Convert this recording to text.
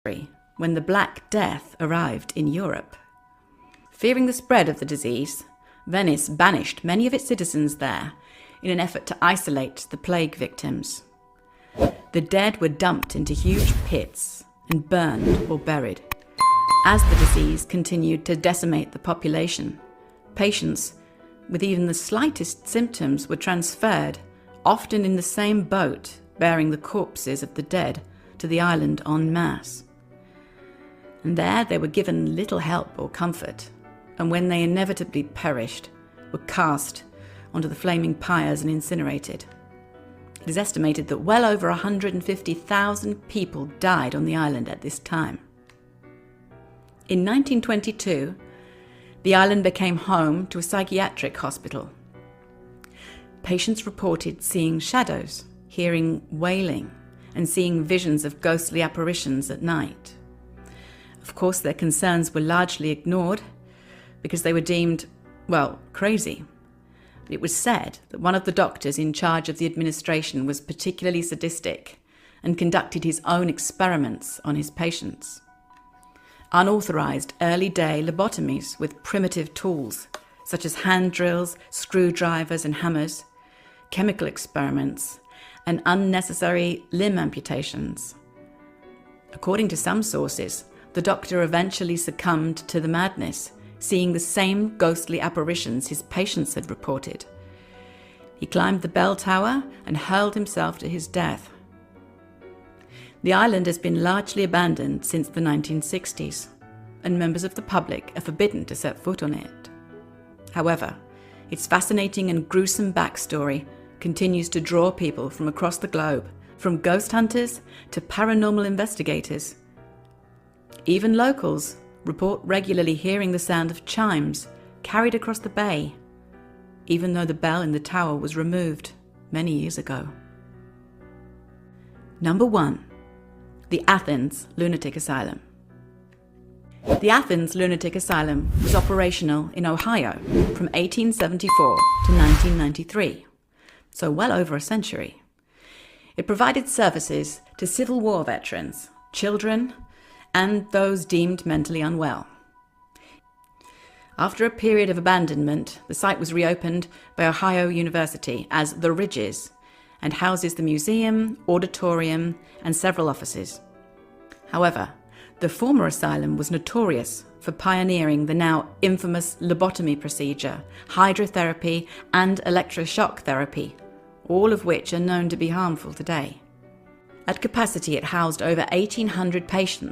when the Black Death arrived in Europe. Fearing the spread of the disease, Venice banished many of its citizens there in an effort to isolate the plague victims. The dead were dumped into huge pits and burned or buried. As the disease continued to decimate the population, patients with even the slightest symptoms were transferred, often in the same boat bearing the corpses of the dead, to the island en masse. And there they were given little help or comfort, and when they inevitably perished, were cast onto the flaming pyres and incinerated. It is estimated that well over 150,000 people died on the island at this time. In 1922, the island became home to a psychiatric hospital. Patients reported seeing shadows, hearing wailing, and seeing visions of ghostly apparitions at night. Of course, their concerns were largely ignored because they were deemed, well, crazy. It was said that one of the doctors in charge of the administration was particularly sadistic and conducted his own experiments on his patients. Unauthorized early-day lobotomies with primitive tools, such as hand drills, screwdrivers and hammers, chemical experiments, and unnecessary limb amputations. According to some sources, the doctor eventually succumbed to the madness, seeing the same ghostly apparitions his patients had reported. He climbed the bell tower and hurled himself to his death. The island has been largely abandoned since the 1960s, and members of the public are forbidden to set foot on it. However, its fascinating and gruesome backstory continues to draw people from across the globe, from ghost hunters to paranormal investigators. Even locals report regularly hearing the sound of chimes carried across the bay, even though the bell in the tower was removed many years ago. Number 1. The Athens Lunatic Asylum. The Athens Lunatic Asylum was operational in Ohio from 1874 to 1993, so well over a century. It provided services to Civil War veterans, children, and those deemed mentally unwell. After a period of abandonment, the site was reopened by Ohio University as The Ridges and houses the museum, auditorium, and several offices. However, the former asylum was notorious for pioneering the now infamous lobotomy procedure, hydrotherapy, and electroshock therapy, all of which are known to be harmful today. At capacity, it housed over 1,800 patients